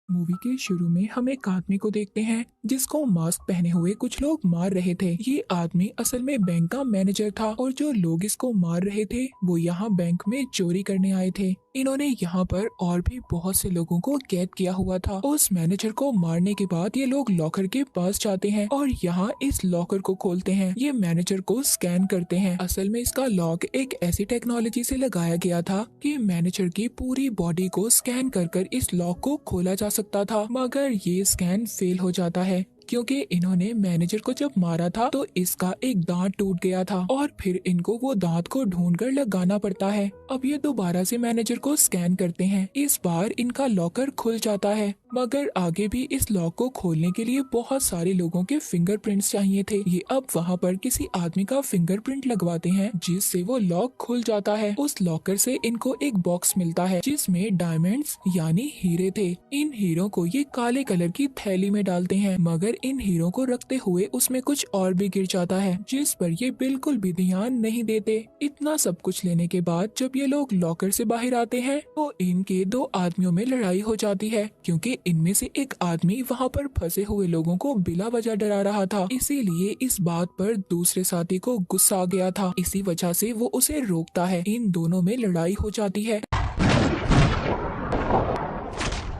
Movie के शुरू में हम एक आदमी को देखते हैं जिसको मास्क पहने हुए कुछ लोग मार रहे थे। ये आदमी असल में बैंक का मैनेजर था और जो लोग इसको मार रहे थे वो यहाँ बैंक में चोरी करने आए थे। इन्होंने यहाँ पर और भी बहुत से लोगों को कैद किया हुआ था। उस मैनेजर को मारने के बाद ये लोग लॉकर के पास जाते हैं और यहाँ इस लॉकर को खोलते हैं। ये मैनेजर को स्कैन करते हैं। असल में इसका लॉक एक ऐसी टेक्नोलॉजी से लगाया गया था कि मैनेजर की पूरी बॉडी को स्कैन कर कर इस लॉक को खोला जा सकता था, मगर ये स्कैन फेल हो जाता है क्योंकि इन्होंने मैनेजर को जब मारा था तो इसका एक दांत टूट गया था और फिर इनको वो दांत को ढूंढकर लगाना पड़ता है। अब ये दोबारा से मैनेजर को स्कैन करते हैं। इस बार इनका लॉकर खुल जाता है, मगर आगे भी इस लॉक को खोलने के लिए बहुत सारे लोगों के फिंगरप्रिंट्स चाहिए थे। ये अब वहाँ पर किसी आदमी का फिंगरप्रिंट लगवाते हैं जिससे वो लॉक खुल जाता है। उस लॉकर से इनको एक बॉक्स मिलता है जिसमें डायमंड्स यानी हीरे थे। इन हीरों को ये काले कलर की थैली में डालते हैं, मगर इन हीरों को रखते हुए उसमें कुछ और भी गिर जाता है जिस पर ये बिल्कुल भी ध्यान नहीं देते। इतना सब कुछ लेने के बाद जब ये लोग लॉकर से बाहर आते हैं तो इनके दो आदमियों में लड़ाई हो जाती है क्योंकि इनमें से एक आदमी वहाँ पर फंसे हुए लोगों को बिला वजह डरा रहा था। इसीलिए इस बात पर दूसरे साथी को गुस्सा आ गया था। इसी वजह से वो उसे रोकता है। इन दोनों में लड़ाई हो जाती है।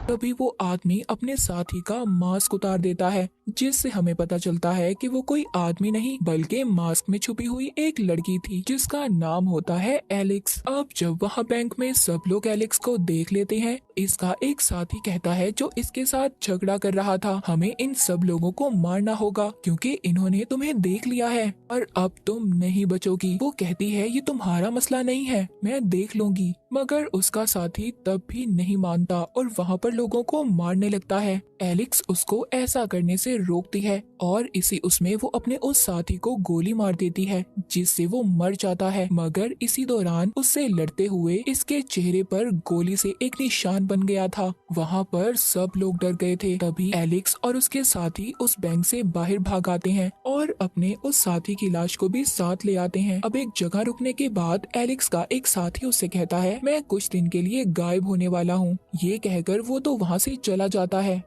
तभी वो आदमी अपने साथी का मास्क उतार देता है जिससे हमें पता चलता है कि वो कोई आदमी नहीं बल्कि मास्क में छुपी हुई एक लड़की थी जिसका नाम होता है एलेक्स। अब जब वहाँ बैंक में सब लोग एलेक्स को देख लेते हैं, इसका एक साथी कहता है जो इसके साथ झगड़ा कर रहा था, हमें इन सब लोगों को मारना होगा क्योंकि इन्होंने तुम्हें देख लिया है और अब तुम नहीं बचोगी। वो कहती है ये तुम्हारा मसला नहीं है, मैं देख लूंगी, मगर उसका साथी तब भी नहीं मानता और वहाँ पर लोगों को मारने लगता है। एलेक्स उसको ऐसा करने से रोकती है और इसी उसमें वो अपने उस साथी को गोली मार देती है जिससे वो मर जाता है, मगर इसी दौरान उससे लड़ते हुए इसके चेहरे पर गोली से एक निशान बन गया था। वहाँ पर सब लोग डर गए थे। तभी एलेक्स और उसके साथी उस बैंक से बाहर भाग आते हैं और अपने उस साथी की लाश को भी साथ ले आते हैं। अब एक जगह रुकने के बाद एलेक्स का एक साथी उससे कहता है मैं कुछ दिन के लिए गायब होने वाला हूँ। ये कहकर वो तो वहाँ से चला जाता है,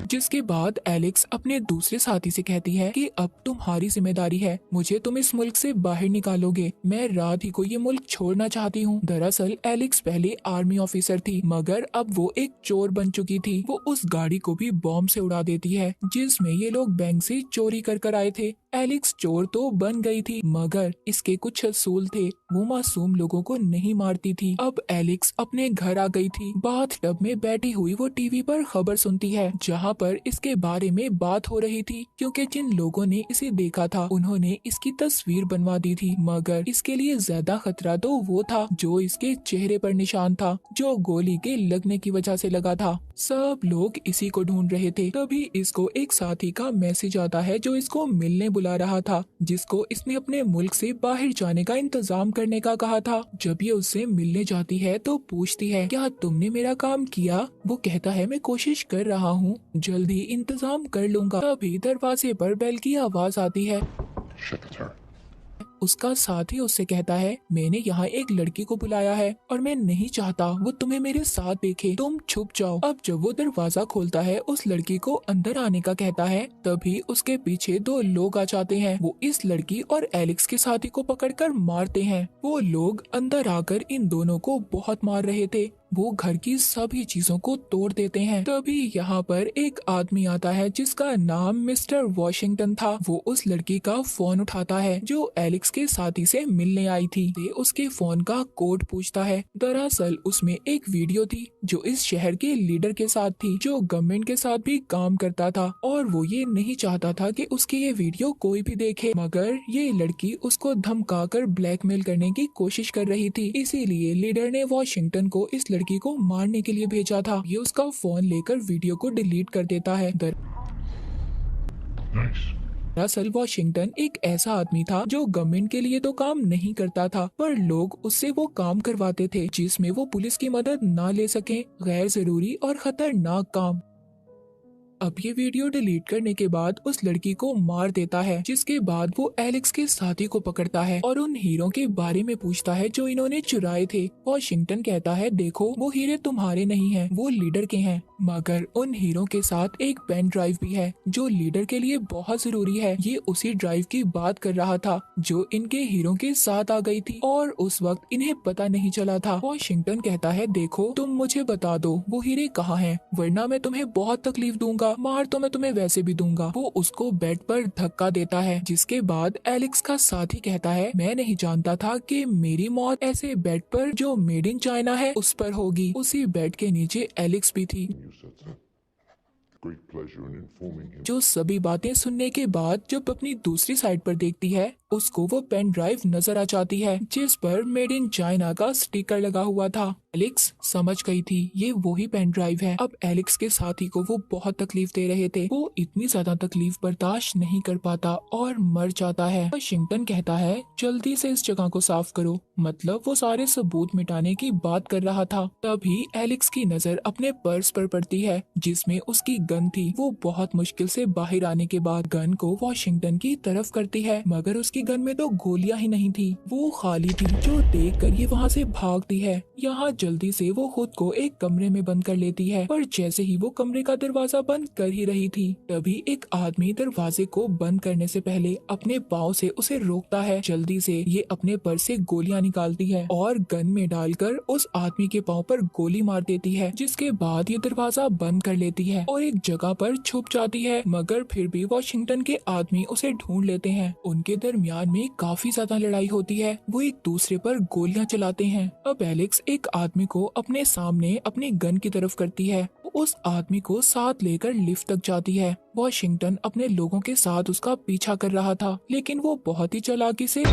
जिसके बाद एलेक्स अपने दूसरे साथी से कहती है कि अब तुम्हारी जिम्मेदारी है, मुझे तुम इस मुल्क से बाहर निकालोगे, मैं रात ही को ये मुल्क छोड़ना चाहती हूँ। दरअसल एलेक्स पहले आर्मी ऑफिसर थी, मगर अब वो एक चोर बन चुकी थी। वो उस गाड़ी को भी बॉम्ब से उड़ा देती है जिसमें ये लोग बैंक से चोरी कर आए थे। एलेक्स चोर तो बन गई थी, मगर इसके कुछ असूल थे, वो मासूम लोगों को नहीं मारती थी। अब एलेक्स अपने घर आ गई थी। बाथटब में बैठी हुई वो टीवी पर खबर सुनती है जहाँ पर इसके बारे में बात हो रही थी क्योंकि जिन लोगों ने इसे देखा था उन्होंने इसकी तस्वीर बनवा दी थी, मगर इसके लिए ज्यादा खतरा तो वो था जो इसके चेहरे पर निशान था जो गोली के लगने की वजह से लगा था। सब लोग इसी को ढूंढ रहे थे। तभी इसको एक साथी का मैसेज आता है जो इसको मिलने बुला रहा था, जिसको इसने अपने मुल्क से बाहर जाने का इंतजाम करने का कहा था। जब ये उससे मिलने जाती है तो पूछती है क्या तुमने मेरा काम किया? वो कहता है मैं कोशिश कर रहा हूँ, जल्दी इंतजाम कर लूंगा। तभी दरवाजे पर बेल की आवाज आती है। उसका साथी उससे कहता है मैंने यहाँ एक लड़की को बुलाया है और मैं नहीं चाहता वो तुम्हें मेरे साथ देखे, तुम छुप जाओ। अब जब वो दरवाजा खोलता है उस लड़की को अंदर आने का कहता है, तभी उसके पीछे दो लोग आ जाते हैं। वो इस लड़की और एलेक्स के साथी को पकड़कर मारते हैं। वो लोग अंदर आकर इन दोनों को बहुत मार रहे थे। वो घर की सभी चीजों को तोड़ देते हैं। तभी यहाँ पर एक आदमी आता है जिसका नाम मिस्टर वॉशिंगटन था। वो उस लड़की का फोन उठाता है जो एलेक्स के साथी से मिलने आई थी। ते उसके फोन का कोड पूछता है। दरअसल उसमें एक वीडियो थी जो इस शहर के लीडर के साथ थी जो गवर्नमेंट के साथ भी काम करता था और वो ये नहीं चाहता था कि उसकी ये वीडियो कोई भी देखे, मगर ये लड़की उसको धमकाकर ब्लैकमेल करने की कोशिश कर रही थी। इसीलिए लीडर ने वॉशिंगटन को इस लड़की को मारने के लिए भेजा था। ये उसका फोन लेकर वीडियो को डिलीट कर देता है। दरअसल वॉशिंगटन एक ऐसा आदमी था जो गवर्नमेंट के लिए तो काम नहीं करता था, पर लोग उससे वो काम करवाते थे जिसमें वो पुलिस की मदद ना ले सके, गैर जरूरी और खतरनाक काम। अब ये वीडियो डिलीट करने के बाद उस लड़की को मार देता है, जिसके बाद वो एलेक्स के साथी को पकड़ता है और उन हीरों के बारे में पूछता है जो इन्होंने चुराए थे। वॉशिंगटन कहता है, देखो वो हीरे तुम्हारे नहीं हैं, वो लीडर के हैं। मगर उन हीरो के साथ एक पेन ड्राइव भी है जो लीडर के लिए बहुत जरूरी है। ये उसी ड्राइव की बात कर रहा था जो इनके हीरो के साथ आ गई थी और उस वक्त इन्हें पता नहीं चला था। वॉशिंगटन कहता है, देखो तुम मुझे बता दो वो हीरे कहाँ हैं, वरना मैं तुम्हें बहुत तकलीफ दूंगा, मार तो मैं तुम्हें वैसे भी दूंगा। वो उसको बेड पर धक्का देता है, जिसके बाद एलेक्स का साथी कहता है, मैं नहीं जानता था कि मेरी मौत ऐसे बेड पर जो मेड इन चाइना है उस पर होगी। उसी बेड के नीचे एलेक्स भी थी, जो सभी बातें सुनने के बाद जब अपनी दूसरी साइड पर देखती है उसको वो पेन ड्राइव नजर आ जाती है जिस पर मेड इन चाइना का स्टिकर लगा हुआ था। एलेक्स समझ गई थी ये वही पेन ड्राइव है। अब एलेक्स के साथी को वो बहुत तकलीफ दे रहे थे, वो इतनी ज्यादा तकलीफ बर्दाश्त नहीं कर पाता और मर जाता है। वाशिंगटन कहता है, जल्दी से इस जगह को साफ करो, मतलब वो सारे सबूत मिटाने की बात कर रहा था। तभी एलेक्स की नजर अपने पर्स पर पड़ती है जिसमें उसकी गन थी। वो बहुत मुश्किल से बाहर आने के बाद गन को वाशिंगटन की तरफ करती है, मगर उसकी गन में तो गोलियां ही नहीं थी, वो खाली थी, जो देख कर ये वहाँ से भागती है। यहाँ जल्दी से वो खुद को एक कमरे में बंद कर लेती है, पर जैसे ही वो कमरे का दरवाजा बंद कर ही रही थी तभी एक आदमी दरवाजे को बंद करने से पहले अपने पाँव से उसे रोकता है। जल्दी से ये अपने पर्स से गोलियां निकालती है और गन में डालकर उस आदमी के पाँव पर गोली मार देती है, जिसके बाद ये दरवाजा बंद कर लेती है और एक जगह पर छुप जाती है। मगर फिर भी वाशिंगटन के आदमी उसे ढूंढ लेते हैं। उनके दरमियान में काफी ज्यादा लड़ाई होती है, वो एक दूसरे पर गोलियां चलाते हैं। अब एलेक्स एक आदमी को अपने सामने अपनी गन की तरफ करती है, उस आदमी को साथ लेकर लिफ्ट तक जाती है। वाशिंगटन अपने लोगों के साथ उसका पीछा कर रहा था, लेकिन वो बहुत ही चालाकी से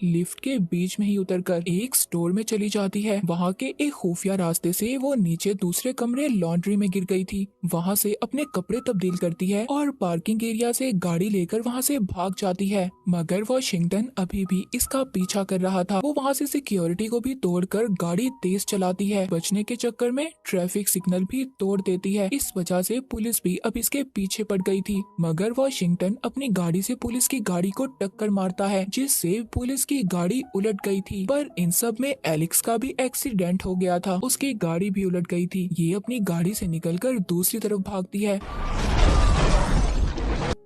लिफ्ट के बीच में ही उतरकर एक स्टोर में चली जाती है। वहाँ के एक खुफिया रास्ते से वो नीचे दूसरे कमरे लॉन्ड्री में गिर गई थी। वहाँ से अपने कपड़े तब्दील करती है और पार्किंग एरिया से गाड़ी लेकर वहाँ से भाग जाती है। मगर वाशिंगटन अभी भी इसका पीछा कर रहा था। वो वहाँ से सिक्योरिटी को भी तोड़कर गाड़ी तेज चलाती है। बचने के चक्कर में ट्रैफिक सिग्नल भी तोड़ देती है। इस वजह से पुलिस भी अब इसके पीछे पड़ गई थी। मगर वाशिंगटन अपनी गाड़ी से पुलिस की गाड़ी को टक्कर मारता है, जिससे पुलिस की गाड़ी उलट गई थी। पर इन सब में एलेक्स का भी एक्सीडेंट हो गया था, उसकी गाड़ी भी उलट गई थी। ये अपनी गाड़ी से निकलकर दूसरी तरफ भागती है।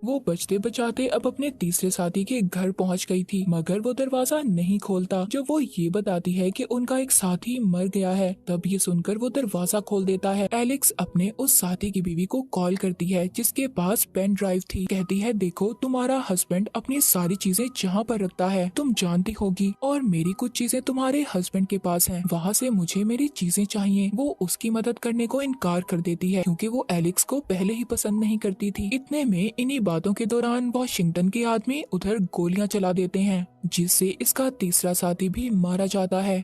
वो बचते बचाते अब अपने तीसरे साथी के घर पहुंच गई थी, मगर वो दरवाजा नहीं खोलता। जब वो ये बताती है कि उनका एक साथी मर गया है, तब ये सुनकर वो दरवाजा खोल देता है। एलेक्स अपने उस साथी की बीवी को कॉल करती है जिसके पास पेन ड्राइव थी। कहती है, देखो तुम्हारा हस्बैंड अपनी सारी चीजें जहाँ पर रखता है तुम जानती होगी, और मेरी कुछ चीजें तुम्हारे हस्बैंड के पास हैं, वहाँ से मुझे मेरी चीजें चाहिए। वो उसकी मदद करने को इनकार कर देती है क्योंकि वो एलेक्स को पहले ही पसंद नहीं करती थी। इतने में इन्हीं बातों के दौरान वाशिंगटन के आदमी उधर गोलियां चला देते हैं, जिससे इसका तीसरा साथी भी मारा जाता है।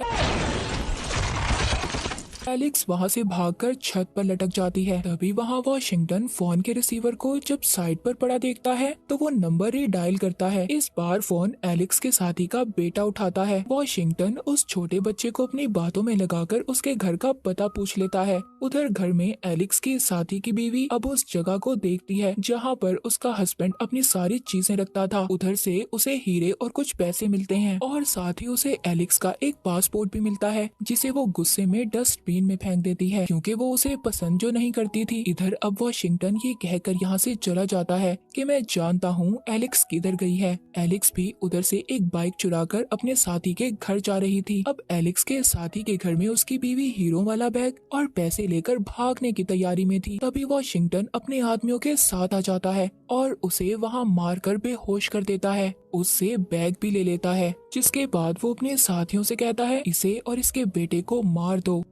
एलेक्स वहाँ से भागकर छत पर लटक जाती है। तभी वहाँ वाशिंगटन फोन के रिसीवर को जब साइड पर पड़ा देखता है तो वो नंबर ही डायल करता है। इस बार फोन एलेक्स के साथी का बेटा उठाता है। वाशिंगटन उस छोटे बच्चे को अपनी बातों में लगाकर उसके घर का पता पूछ लेता है। उधर घर में एलेक्स की साथी की बीवी अब उस जगह को देखती है जहाँ पर उसका हस्बैंड अपनी सारी चीजें रखता था। उधर से उसे हीरे और कुछ पैसे मिलते हैं और साथ ही उसे एलेक्स का एक पासपोर्ट भी मिलता है, जिसे वो गुस्से में डस्टबिन में फेंक देती है क्योंकि वो उसे पसंद जो नहीं करती थी। इधर अब वाशिंगटन ये कहकर यहाँ से चला जाता है कि मैं जानता हूँ एलेक्स किधर गई है। एलेक्स भी उधर से एक बाइक चुराकर अपने साथी के घर जा रही थी। अब एलेक्स के साथी के घर में उसकी बीवी हीरो वाला बैग और पैसे लेकर भागने की तैयारी में थी। तभी वाशिंगटन अपने आदमियों के साथ आ जाता है और उसे वहाँ मारकर बेहोश कर देता है। उससे बैग भी ले लेता है, जिसके बाद वो अपने साथियों से कहता है, इसे और इसके बेटे को मार दो।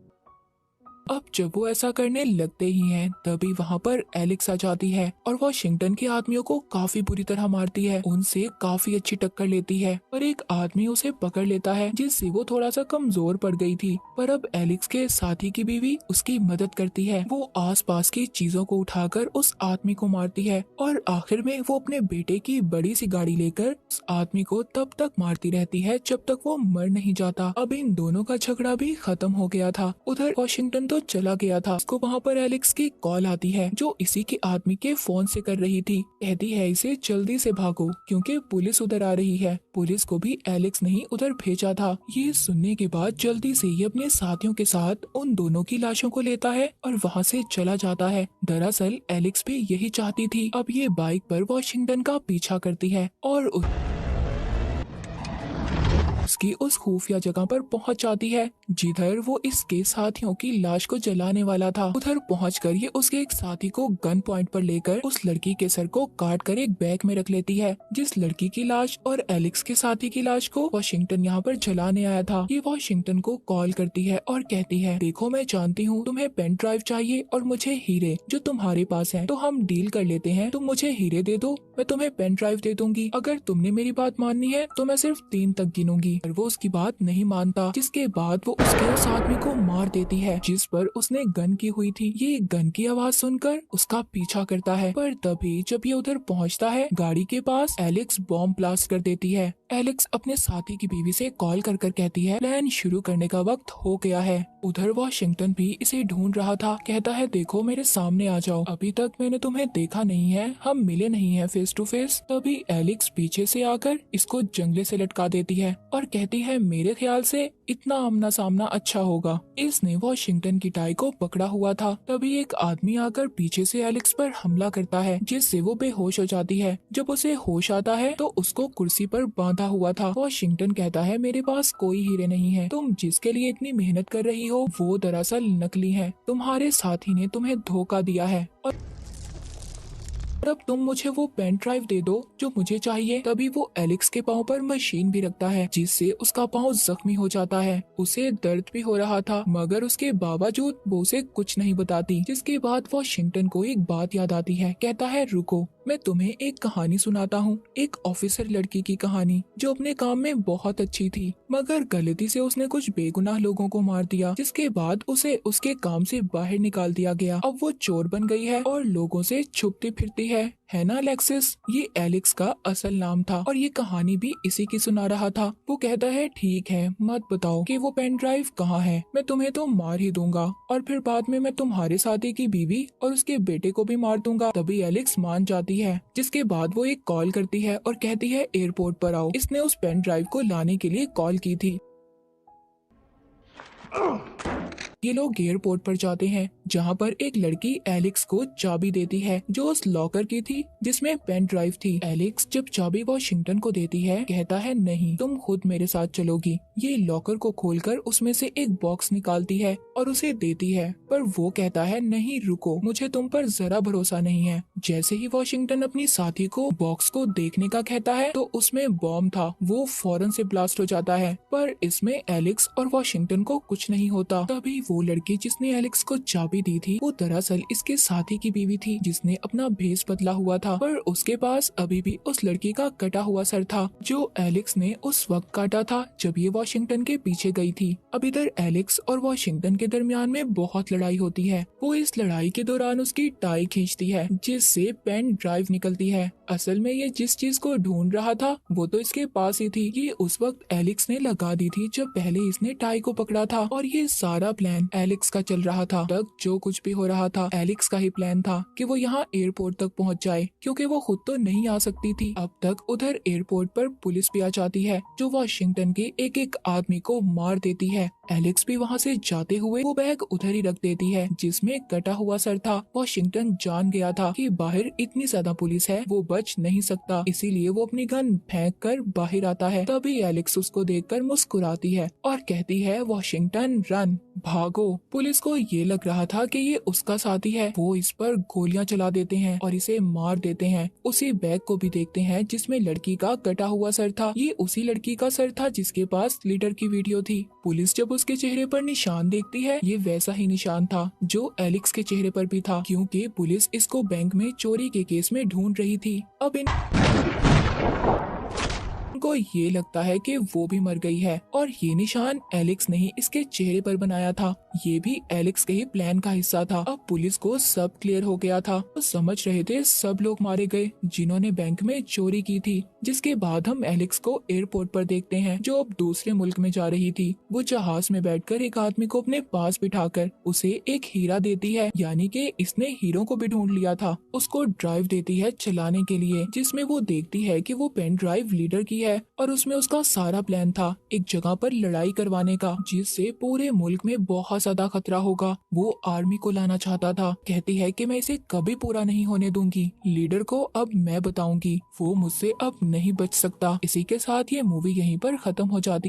अब जब वो ऐसा करने लगते ही हैं, तभी वहाँ पर एलेक्स आ जाती है और वाशिंगटन के आदमियों को काफी बुरी तरह मारती है। उनसे काफी अच्छी टक्कर लेती है और एक आदमी उसे पकड़ लेता है, जिससे वो थोड़ा सा कमजोर पड़ गई थी। पर अब एलेक्स के साथी की बीवी उसकी मदद करती है। वो आसपास की चीजों को उठाकर उस आदमी को मारती है और आखिर में वो अपने बेटे की बड़ी सी गाड़ी लेकर उस आदमी को तब तक मारती रहती है जब तक वो मर नहीं जाता। अब इन दोनों का झगड़ा भी खत्म हो गया था। उधर वाशिंगटन तो चला गया था। उसको वहाँ पर एलेक्स की कॉल आती है जो इसी के आदमी के फोन से कर रही थी। कहती है इसे जल्दी से भागो क्योंकि पुलिस उधर आ रही है। पुलिस को भी एलेक्स ने ही उधर भेजा था। ये सुनने के बाद जल्दी से ये अपने साथियों के साथ उन दोनों की लाशों को लेता है और वहाँ से चला जाता है। दरअसल एलेक्स भी यही चाहती थी। अब ये बाइक पर वॉशिंगटन का पीछा करती है और उसकी उस खुफिया जगह पर पहुंच जाती है जिधर वो इसके साथियों की लाश को जलाने वाला था। उधर पहुंचकर ये उसके एक साथी को गन पॉइंट पर लेकर उस लड़की के सर को काट कर एक बैग में रख लेती है। जिस लड़की की लाश और एलेक्स के साथी की लाश को वॉशिंगटन यहाँ पर जलाने आया था। ये वॉशिंगटन को कॉल करती है और कहती है देखो मैं जानती हूँ तुम्हें पेन ड्राइव चाहिए और मुझे हीरे जो तुम्हारे पास है, तो हम डील कर लेते हैं। तुम मुझे हीरे दे दो, मैं तुम्हें पेन ड्राइव दे दूंगी। अगर तुमने मेरी बात माननी है तो मैं सिर्फ 3 तक गिनूंगी। पर वो उसकी बात नहीं मानता, जिसके बाद वो उसके उस आदमी को मार देती है जिस पर उसने गन की हुई थी। ये गन की आवाज सुनकर उसका पीछा करता है, पर तभी जब ये उधर पहुंचता है गाड़ी के पास एलेक्स बॉम्ब ब्लास्ट कर देती है। एलेक्स अपने साथी की बीवी से कॉल कर कहती है प्लान शुरू करने का वक्त हो गया है। उधर वॉशिंगटन भी इसे ढूंढ रहा था। कहता है देखो मेरे सामने आ जाओ, अभी तक मैंने तुम्हें देखा नहीं है, हम मिले नहीं है फेस टू फेस। तभी एलेक्स पीछे से आकर इसको जंगले से लटका देती है और कहती है मेरे ख्याल से इतना आमना सामना अच्छा होगा। इसने वॉशिंगटन की टाई को पकड़ा हुआ था। तभी एक आदमी आकर पीछे से एलेक्स पर हमला करता है जिससे वो बेहोश हो जाती है। जब उसे होश आता है तो उसको कुर्सी पर बांधा हुआ था। वॉशिंगटन कहता है मेरे पास कोई हीरे नहीं है, तुम जिसके लिए इतनी मेहनत कर रही हो वो दरअसल नकली है, तुम्हारे साथी ने तुम्हें धोखा दिया है और अब तुम मुझे वो पेन ड्राइव दे दो जो मुझे चाहिए। तभी वो एलेक्स के पाँव पर मशीन भी रखता है जिससे उसका पाँव जख्मी हो जाता है। उसे दर्द भी हो रहा था मगर उसके बावजूद वो उसे कुछ नहीं बताती। जिसके बाद वॉशिंगटन को एक बात याद आती है। कहता है रुको, मैं तुम्हें एक कहानी सुनाता हूँ, एक ऑफिसर लड़की की कहानी जो अपने काम में बहुत अच्छी थी मगर गलती से उसने कुछ बेगुनाह लोगों को मार दिया, जिसके बाद उसे उसके काम से बाहर निकाल दिया गया। अब वो चोर बन गई है और लोगों से छुपती फिरती है ना अलेक्सिस। ये एलेक्स का असल नाम था और ये कहानी भी इसी की सुना रहा था। वो कहता है ठीक है, मत बताओ कि वो पेन ड्राइव कहाँ है, मैं तुम्हें तो मार ही दूंगा और फिर बाद में मैं तुम्हारे साथी की बीवी और उसके बेटे को भी मार दूंगा। तभी एलेक्स मान जाती है, जिसके बाद वो एक कॉल करती है और कहती है एयरपोर्ट पर आओ। इसने उस पेन ड्राइव को लाने के लिए कॉल की थी। ये लोग एयरपोर्ट पर जाते हैं जहाँ पर एक लड़की एलेक्स को चाबी देती है जो उस लॉकर की थी जिसमें पेन ड्राइव थी। एलेक्स जब चाबी वॉशिंगटन को देती है कहता है नहीं, तुम खुद मेरे साथ चलोगी। ये लॉकर को खोलकर उसमें से एक बॉक्स निकालती है और उसे देती है, पर वो कहता है नहीं रुको, मुझे तुम पर जरा भरोसा नहीं है। जैसे ही वॉशिंगटन अपनी साथी को बॉक्स को देखने का कहता है तो उसमें बॉम्ब था, वो फौरन से ब्लास्ट हो जाता है, पर इसमें एलेक्स और वॉशिंगटन को कुछ नहीं होता। तभी वो लड़की जिसने एलेक्स को चाबी दी थी वो दरअसल इसके साथी की बीवी थी जिसने अपना भेस बदला हुआ था, पर उसके पास अभी भी उस लड़की का कटा हुआ सर था जो एलेक्स ने उस वक्त काटा था जब ये वॉशिंगटन के पीछे गई थी। अब इधर एलेक्स और वॉशिंगटन के दरमियान में बहुत लड़ाई होती है। वो इस लड़ाई के दौरान उसकी टाई खींचती है जिससे पेन ड्राइव निकलती है। असल में ये जिस चीज को ढूंढ रहा था वो तो इसके पास ही थी। ये उस वक्त एलेक्स ने लगा दी थी जब पहले इसने टाई को पकड़ा था और ये सारा प्लान एलेक्स का चल रहा था। तक जो कुछ भी हो रहा था एलेक्स का ही प्लान था कि वो यहाँ एयरपोर्ट तक पहुँच जाए क्योंकि वो खुद तो नहीं आ सकती थी। अब तक उधर एयरपोर्ट पर पुलिस भी आ जाती है जो वॉशिंगटन के एक एक आदमी को मार देती है। एलेक्स भी वहाँ से जाते हुए वो बैग उधर ही रख देती है जिसमें कटा हुआ सर था। वॉशिंगटन जान गया था कि बाहर इतनी ज्यादा पुलिस है वो बच नहीं सकता, इसीलिए वो अपनी गन फेंक कर बाहर आता है। तभी एलेक्स उसको देखकर मुस्कुराती है और कहती है वॉशिंगटन रन, भागो। पुलिस को ये लग रहा था कि ये उसका साथी है। वो इस पर गोलियां चला देते हैं और इसे मार देते हैं। उसी बैग को भी देखते हैं जिसमें लड़की का कटा हुआ सर था। ये उसी लड़की का सर था जिसके पास लीडर की वीडियो थी। पुलिस जब उसके चेहरे पर निशान देखती है ये वैसा ही निशान था जो एलेक्स के चेहरे पर भी था, क्योंकि पुलिस इसको बैंक में चोरी के केस में ढूंढ रही थी। अब इन उनको ये लगता है कि वो भी मर गई है और ये निशान एलेक्स ने ही इसके चेहरे पर बनाया था। ये भी एलेक्स के ही प्लान का हिस्सा था। अब पुलिस को सब क्लियर हो गया था। वो समझ रहे थे सब लोग मारे गए जिन्होंने बैंक में चोरी की थी। जिसके बाद हम एलेक्स को एयरपोर्ट पर देखते हैं, जो अब दूसरे मुल्क में जा रही थी। वो जहाज में बैठकर एक आदमी को अपने पास बिठाकर उसे एक हीरा देती है, यानी कि इसने हीरो को भी ढूंढ लिया था। उसको ड्राइव देती है चलाने के लिए, जिसमें वो देखती है कि वो पेन ड्राइव लीडर की है और उसमें उसका सारा प्लान था एक जगह पर लड़ाई करवाने का, जिससे पूरे मुल्क में बहुत ज्यादा खतरा होगा। वो आर्मी को लाना चाहता था। कहती है कि मैं इसे कभी पूरा नहीं होने दूंगी। लीडर को अब मैं बताऊंगी, वो मुझसे अब नहीं बच सकता। इसी के साथ ये मूवी यहीं पर खत्म हो जाती